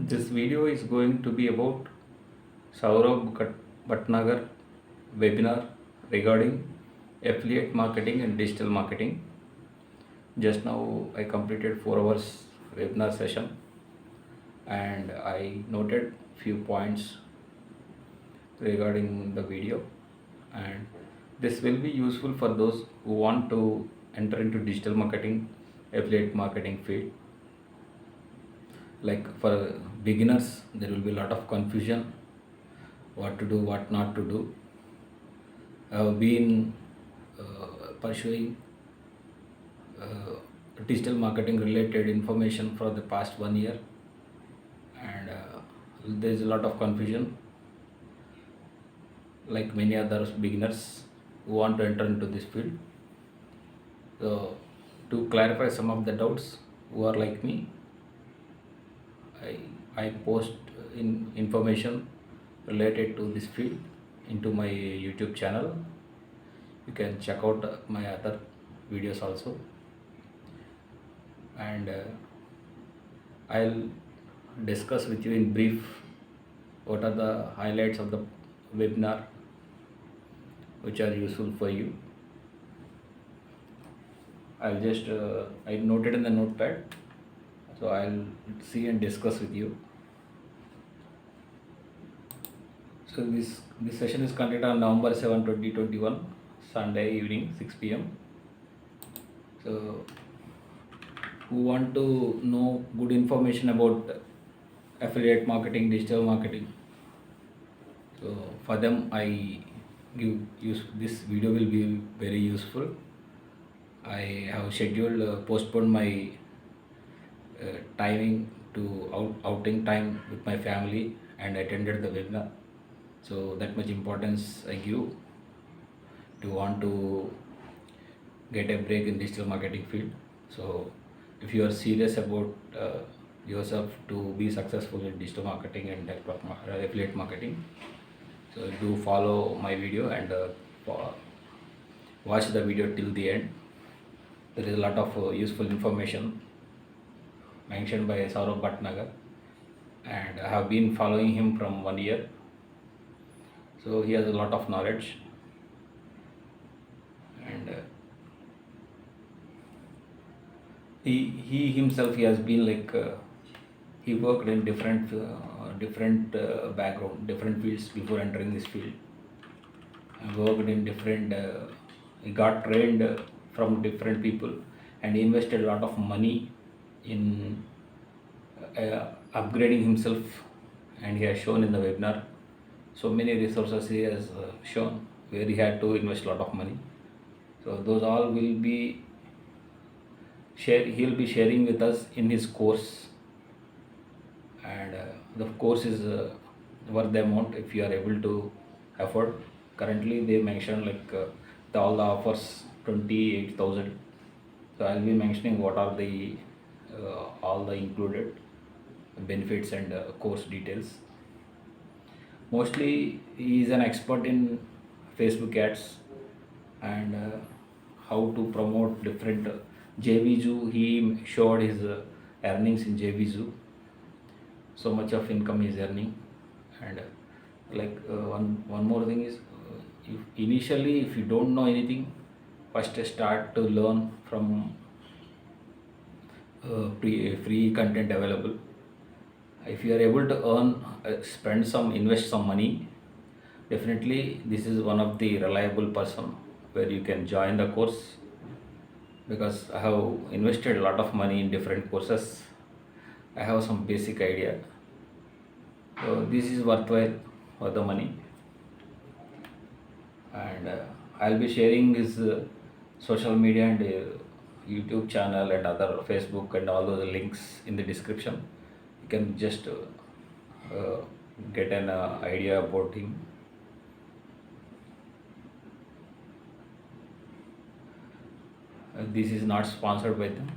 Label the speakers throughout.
Speaker 1: This video is going to be about Saurabh Bhatnagar webinar regarding affiliate marketing and digital marketing. Just now I completed 4 hours webinar session and I noted few points regarding the video, and this will be useful for those who want to enter into digital marketing, affiliate marketing field. Like for beginners, there will be a lot of confusion, what to do, what not to do. I have been pursuing digital marketing related information for the past 1 year, and there is a lot of confusion, like many other beginners who want to enter into this field. So to clarify some of the doubts who are like me, I post information related to this field into my YouTube channel. You can check out my other videos also, and I'll discuss with you in brief what are the highlights of the webinar which are useful for you. I'll just I noted in the notepad, so I'll see and discuss with you. So this session is conducted on November 7, 2021, Sunday evening, 6 p.m. So who want to know good information about affiliate marketing, digital marketing, so for them I give use this video will be very useful. I have scheduled postponed my timing to outing time with my family and attended the webinar. So that much importance I give to want to get a break in digital marketing field. So if you are serious about yourself to be successful in digital marketing and affiliate marketing, so do follow my video and watch the video till the end. There is a lot of useful information mentioned by Saurabh Bhatnagar, and I have been following him from 1 year. So he has a lot of knowledge, and he himself, he has been like he worked in different background, different fields before entering this field. I worked in different he got trained from different people, and he invested a lot of money in upgrading himself, and he has shown in the webinar so many resources he has shown where he had to invest a lot of money. So those all will be he'll be sharing with us in his course, and the course is worth the amount if you are able to afford. Currently they mention like all the offers 28,000. So I'll be mentioning what are the all the included benefits and course details. Mostly he is an expert in Facebook ads and how to promote different JVZoo. He showed his earnings in JVZoo. So much of income he is earning, and one more thing is, if you don't know anything, first start to learn from free content available. If you are able to earn, invest some money, definitely this is one of the reliable person where you can join the course, because I have invested a lot of money in different courses. I have some basic idea, so this is worthwhile for the money. And I'll be sharing his social media and YouTube channel and other Facebook and all those links in the description. You can just get an idea about him. This is not sponsored by them.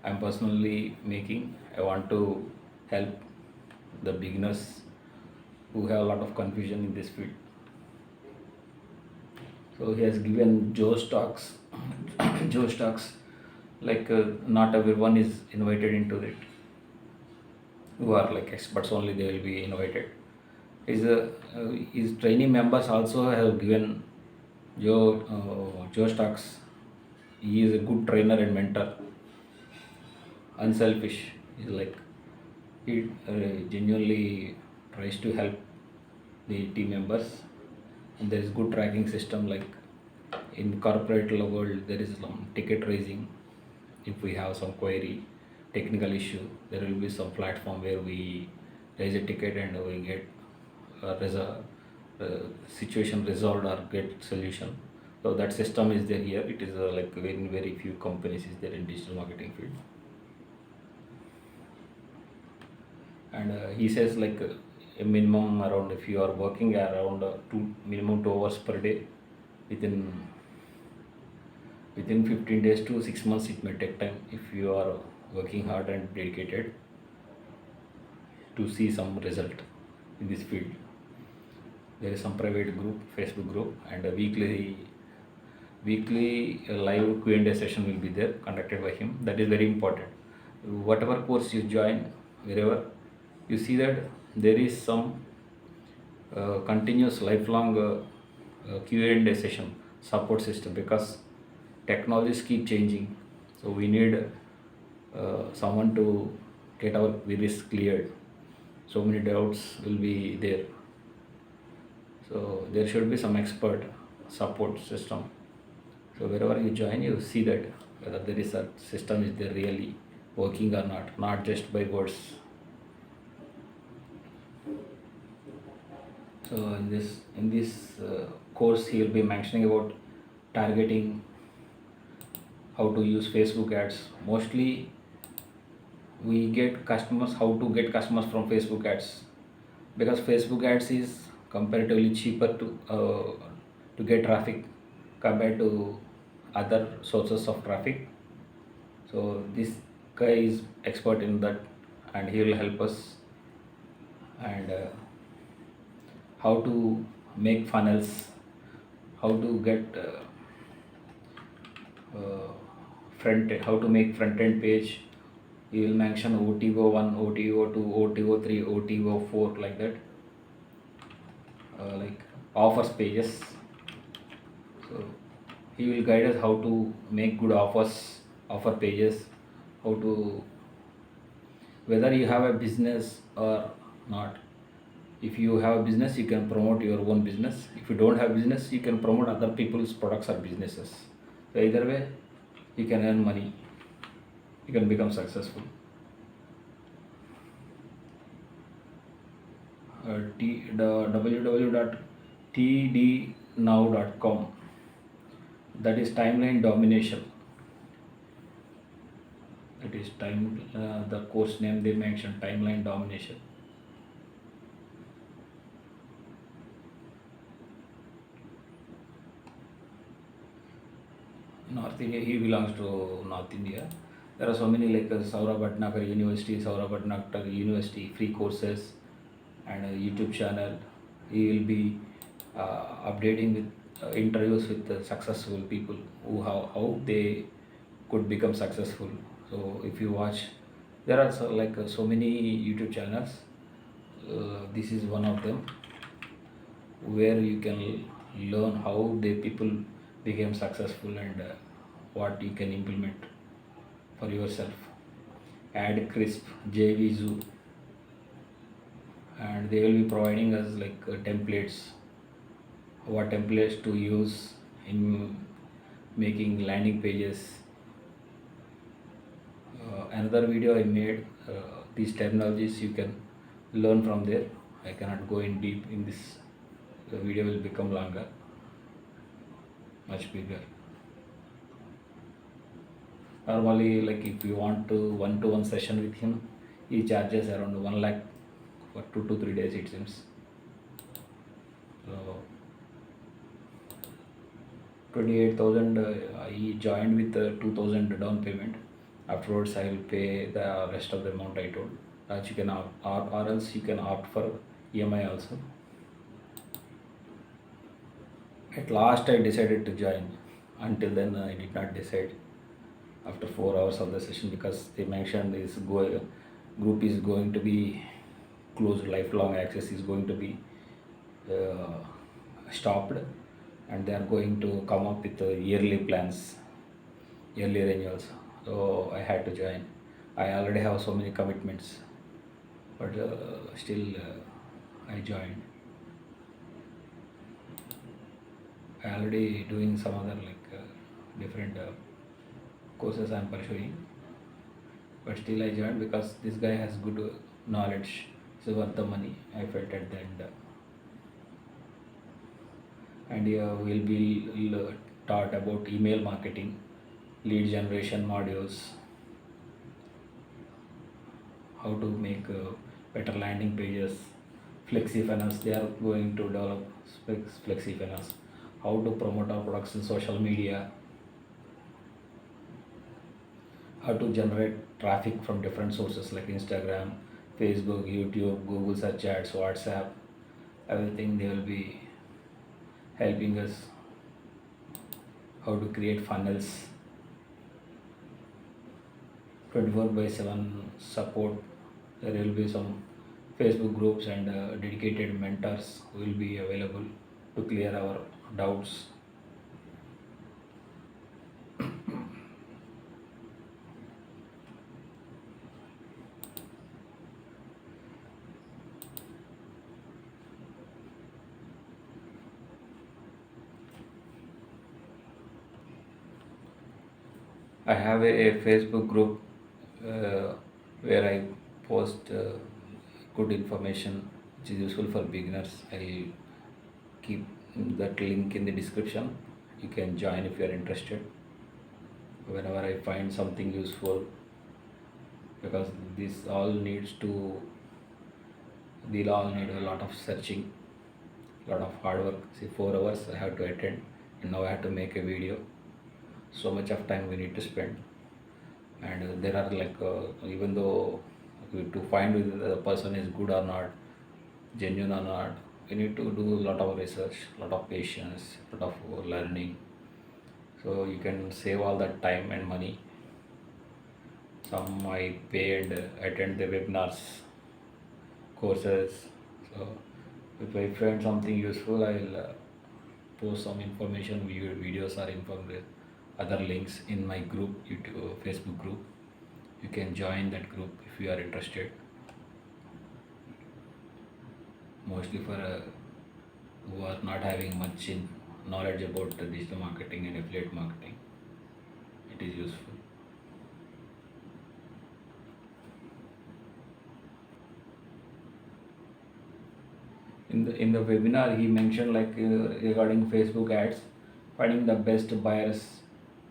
Speaker 1: I'm personally making. I want to help the beginners who have a lot of confusion in this field. So he has given Joe stocks, Joe stocks, like not everyone is invited into it. who are like experts only, they will be invited. His training members also have given Joe Starks. He is a good trainer and mentor, unselfish. He's like he genuinely tries to help the team members, and there is good tracking system. Like in corporate world, there is some ticket raising. If we have some query, technical issue, there will be some platform where we raise a ticket and we get uh, situation resolved or get solution. So that system is there here. It is like very few companies is there in digital marketing field. And he says like a minimum around, if you are working around minimum 2 hours per day, within 15 days to 6 months it may take time, if you are working hard and dedicated to see some result in this field. There is some private group, Facebook group, and a weekly live Q&A session will be there conducted by him. That is very important. Whatever course you join, wherever you see that there is some continuous lifelong Q&A session support system, because technologies keep changing. So we need someone to get our queries cleared. So many doubts will be there. So there should be some expert support system. So wherever you join, you see that whether there is a system is there really working or not just by words. So in this course, he will be mentioning about targeting, how to use Facebook ads. Mostly we get customers, how to get customers from Facebook ads, because Facebook ads is comparatively cheaper to get traffic compared to other sources of traffic. So this guy is expert in that, and he will help us. And how to make funnels, how to get how to make front end page. He will mention OTO 1, OTO 2, OTO 3, OTO 4, like that, like offers pages. So he will guide us how to make good offer pages, how to, whether you have a business or not. If you have a business, you can promote your own business. If you don't have business, you can promote other people's products or businesses. So either way, you can earn money, you can become successful. The www.tdnow.com, that is timeline domination. It is the course name they mentioned, timeline domination. North India, he belongs to North India. There are so many like Saurabh Bhatnagar University, free courses, and a YouTube channel. He will be updating with interviews with successful people who how they could become successful. So if you watch, there are so many YouTube channels. This is one of them where you can learn how the people became successful, and what you can implement for yourself. AdCrisp, JVZoo, and they will be providing us like templates, what templates to use in making landing pages. Another video I made, these terminologies you can learn from there. I cannot go in deep in this. The video will become longer, much bigger. Normally, like if you want to one-to-one session with him, he charges around 1 lakh for 2 to 3 days, it seems. So 28,000. He joined with 2,000 down payment. Afterwards, I will pay the rest of the amount I told. That you can opt, or else you can opt for EMI also. At last, I decided to join. Until then, I did not decide after 4 hours of the session, because they mentioned this group is going to be closed, lifelong access is going to be uh, stopped, and they are going to come up with yearly plans, yearly renewals. So I had to join. I already have so many commitments, but still I joined. I already doing some other different courses I'm pursuing, but still I joined because this guy has good knowledge. So worth the money, I felt at the end. And we'll be taught about email marketing, lead generation modules, how to make better landing pages, flexi finance. They are going to develop flexi finance, how to promote our products in social media, how to generate traffic from different sources like Instagram, Facebook, YouTube, Google search ads, WhatsApp, everything. They will be helping us how to create funnels, 24/7 support. There will be some Facebook groups and dedicated mentors who will be available to clear our doubts. I have a Facebook group where I post good information which is useful for beginners. I'll keep that link in the description. You can join if you are interested. Whenever I find something useful, because this all needs to, they'll all need a lot of searching, lot of hard work. See, 4 hours I have to attend, and now I have to make a video. So much of time we need to spend, and there are even though to find whether the person is good or not, genuine or not, we need to do a lot of research, lot of patience, lot of learning. So you can save all that time and money. Some I pay and attend the webinars, courses. So if I find something useful, I'll post some information, videos or information, other links in my group, YouTube, Facebook group. You can join that group if you are interested. Mostly for who are not having much in knowledge about digital marketing and affiliate marketing, it is useful. In the webinar, he mentioned regarding Facebook ads, finding the best buyers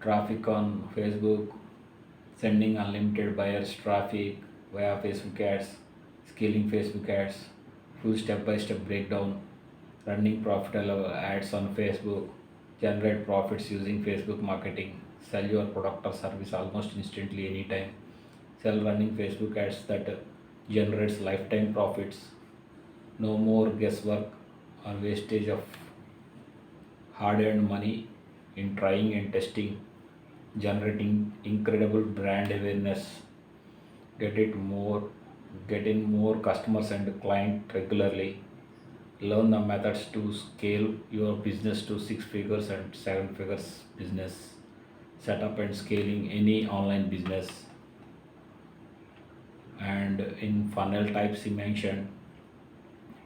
Speaker 1: traffic on Facebook, sending unlimited buyers traffic via Facebook ads, scaling Facebook ads, full step-by-step breakdown, running profitable ads on Facebook, generate profits using Facebook marketing, sell your product or service almost instantly anytime, sell running Facebook ads that generates lifetime profits, no more guesswork or wastage of hard-earned money in trying and testing, generating incredible brand awareness, get it more, get in more customers and client regularly, learn the methods to scale your business to 6 figures and 7 figures business, set up and scaling any online business. And in funnel types he mentioned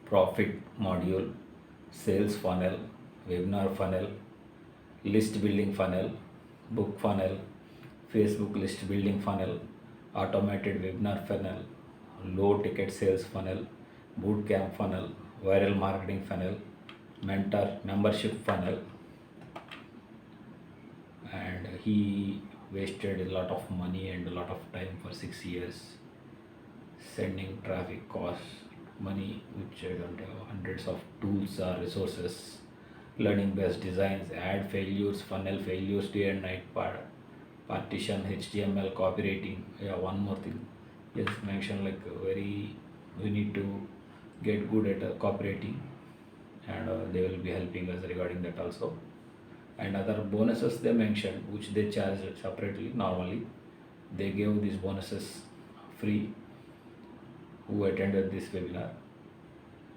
Speaker 1: profit module, sales funnel, webinar funnel, list building funnel, book funnel, Facebook list building funnel, automated webinar funnel, low ticket sales funnel, bootcamp funnel, viral marketing funnel, mentor membership funnel. And he wasted a lot of money and a lot of time for 6 years, sending traffic costs, money which I don't have, hundreds of tools or resources, learning best designs, ad failures, funnel failures, day and night partition, HTML, copywriting. Yeah, one more thing. Yes, mentioned we need to get good at copywriting, and they will be helping us regarding that also. And other bonuses they mentioned, which they charge separately. Normally, they gave these bonuses free, who attended this webinar.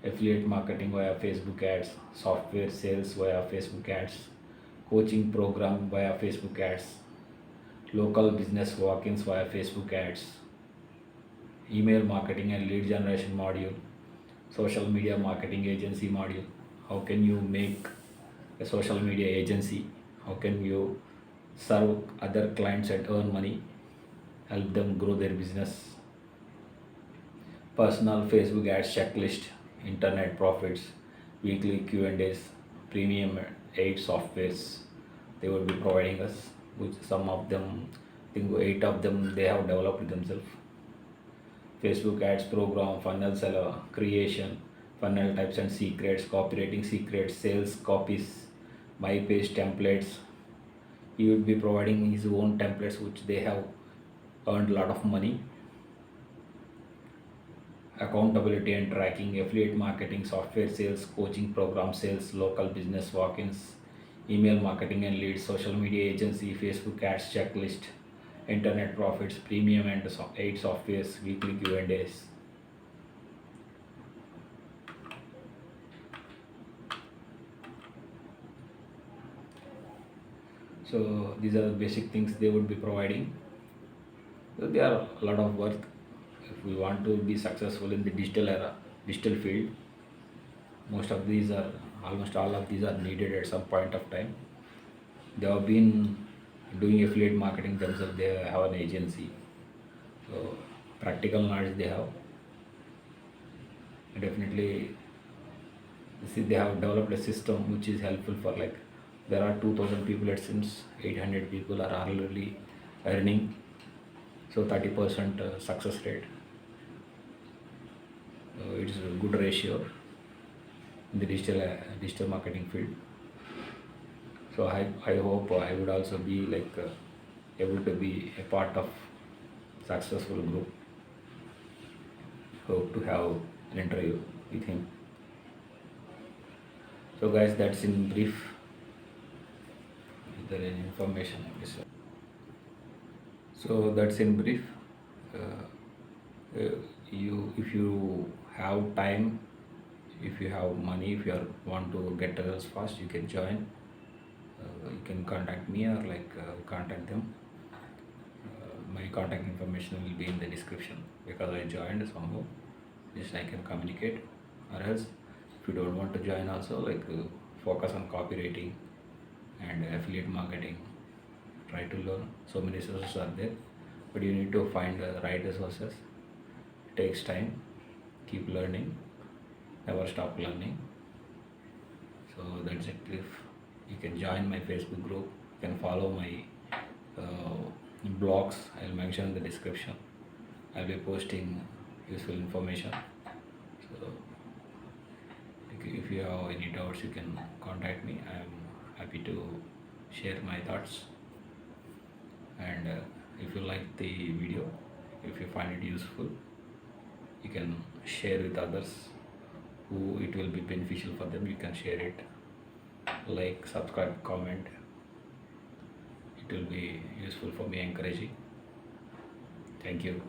Speaker 1: Affiliate marketing via Facebook ads, software sales via Facebook ads, coaching program via Facebook ads, local business walk-ins via Facebook ads, email marketing and lead generation module, social media marketing agency module. How can you make a social media agency? How can you serve other clients and earn money, help them grow their business? Personal Facebook ads checklist, internet profits, weekly Q&As, premium aid softwares they would be providing us, which some of them, I think 8 of them they have developed themselves. Facebook ads program, funnel seller creation, funnel types and secrets, copywriting secrets, sales copies, my page templates. He would be providing his own templates which they have earned a lot of money. Accountability and tracking, affiliate marketing, software sales, coaching program sales, local business walk-ins, email marketing and leads, social media agency, Facebook ads checklist, internet profits, premium and aid softwares, weekly Q&As. So these are the basic things they would be providing. So they are a lot of work. If we want to be successful in the digital era, digital field, almost all of these are needed at some point of time. They have been doing affiliate marketing themselves. They have an agency, so practical knowledge they have. Definitely, see, they have developed a system which is helpful for, like, there are 2000 people, it seems 800 people are already earning, so 30% success rate. It's a good ratio in the digital marketing field. So I hope I would also be able to be a part of successful group. Hope to have an interview with him. So guys, that's in brief. Is there any information? So that's in brief. If you have time, if you have money, if you want to get results fast, you can join. You can contact me or contact them. My contact information will be in the description, because I joined somehow. Just I can communicate. Or else, if you don't want to join also, focus on copywriting and affiliate marketing. Try to learn. So many resources are there, but you need to find the right resources. It takes time. Keep learning. Never stop learning. So that's it. If you can join my Facebook group, you can follow my blogs. I'll mention in the description. I'll be posting useful information. So if you have any doubts, you can contact me. I am happy to share my thoughts. And if you like the video, if you find it useful, you can share with others who it will be beneficial for them. You can share it, like, subscribe, comment. It will be useful for me, encouraging. Thank you.